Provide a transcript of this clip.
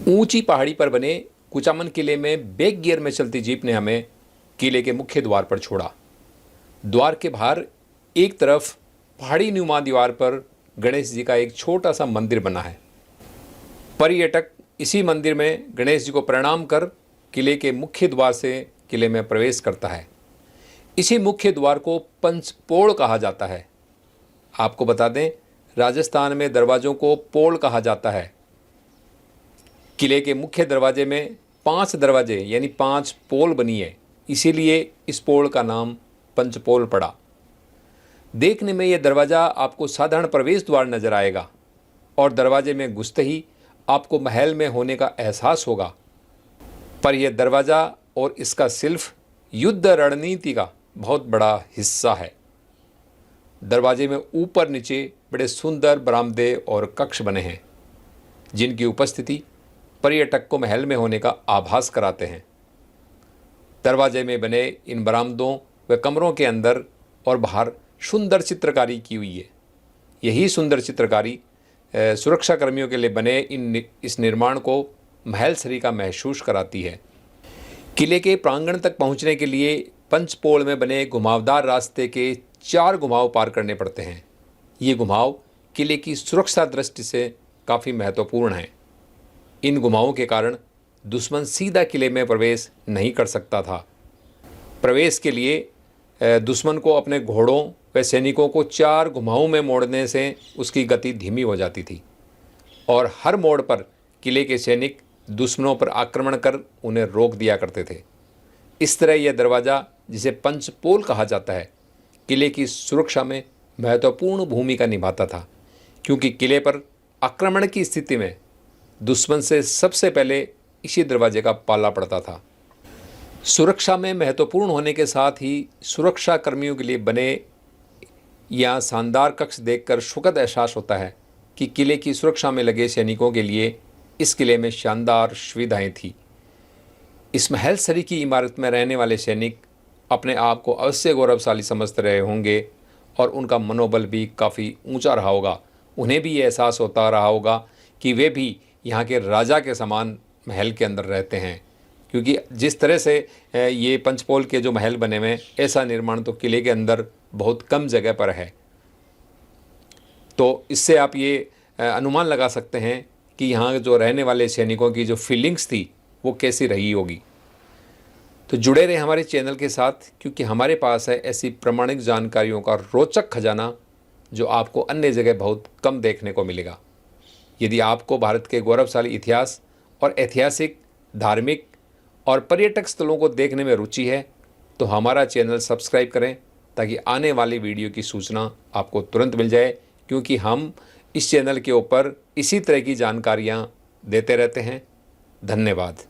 ऊंची पहाड़ी पर बने कुचामन किले में बैक गियर में चलती जीप ने हमें किले के मुख्य द्वार पर छोड़ा। द्वार के बाहर एक तरफ पहाड़ी नुमा दीवार पर गणेश जी का एक छोटा सा मंदिर बना है। पर्यटक इसी मंदिर में गणेश जी को प्रणाम कर किले के मुख्य द्वार से किले में प्रवेश करता है। इसी मुख्य द्वार को पंचपोल कहा जाता है। आपको बता दें, राजस्थान में दरवाज़ों को पोल कहा जाता है। किले के मुख्य दरवाजे में 5 दरवाजे यानी 5 पोल बनी है, इसीलिए इस पोल का नाम पंचपोल पड़ा। देखने में यह दरवाज़ा आपको साधारण प्रवेश द्वार नजर आएगा और दरवाजे में घुसते ही आपको महल में होने का एहसास होगा, पर यह दरवाज़ा और इसका शिल्प युद्ध रणनीति का बहुत बड़ा हिस्सा है। दरवाजे में ऊपर नीचे बड़े सुंदर बरामदे और कक्ष बने हैं, जिनकी उपस्थिति पर्यटक को महल में होने का आभास कराते हैं। दरवाजे में बने इन बरामदों व कमरों के अंदर और बाहर सुंदर चित्रकारी की हुई है। यही सुंदर चित्रकारी सुरक्षा कर्मियों के लिए बने इस निर्माण को महल सरी का महसूस कराती है। किले के प्रांगण तक पहुंचने के लिए पंचपोल में बने घुमावदार रास्ते के 4 घुमाव पार करने पड़ते हैं। ये घुमाव किले की सुरक्षा दृष्टि से काफ़ी महत्वपूर्ण हैं। इन घुमावों के कारण दुश्मन सीधा किले में प्रवेश नहीं कर सकता था। प्रवेश के लिए दुश्मन को अपने घोड़ों व सैनिकों को 4 घुमावों में मोड़ने से उसकी गति धीमी हो जाती थी और हर मोड़ पर किले के सैनिक दुश्मनों पर आक्रमण कर उन्हें रोक दिया करते थे। इस तरह यह दरवाज़ा, जिसे पंचपोल कहा जाता है, किले की सुरक्षा में महत्वपूर्ण भूमिका निभाता था, क्योंकि किले पर आक्रमण की स्थिति में दुश्मन से सबसे पहले इसी दरवाजे का पाला पड़ता था। सुरक्षा में महत्वपूर्ण होने के साथ ही सुरक्षा कर्मियों के लिए बने यह शानदार कक्ष देखकर सुखद एहसास होता है कि किले की सुरक्षा में लगे सैनिकों के लिए इस किले में शानदार सुविधाएं थी। इस महल सरी की इमारत में रहने वाले सैनिक अपने आप को अवश्य गौरवशाली समझते रहे होंगे और उनका मनोबल भी काफ़ी ऊंचा रहा होगा। उन्हें भी ये एहसास होता रहा होगा कि वे भी यहाँ के राजा के समान महल के अंदर रहते हैं, क्योंकि जिस तरह से ये पंचपोल के जो महल बने हुए हैं, ऐसा निर्माण तो किले के अंदर बहुत कम जगह पर है। तो इससे आप ये अनुमान लगा सकते हैं कि यहाँ जो रहने वाले सैनिकों की जो फीलिंग्स थी वो कैसी रही होगी। तो जुड़े रहे हमारे चैनल के साथ, क्योंकि हमारे पास है ऐसी प्रामाणिक जानकारियों का रोचक खजाना जो आपको अन्य जगह बहुत कम देखने को मिलेगा। यदि आपको भारत के गौरवशाली इतिहास और ऐतिहासिक, धार्मिक और पर्यटक स्थलों को देखने में रुचि है तो हमारा चैनल सब्सक्राइब करें, ताकि आने वाली वीडियो की सूचना आपको तुरंत मिल जाए, क्योंकि हम इस चैनल के ऊपर इसी तरह की जानकारियाँ देते रहते हैं। धन्यवाद।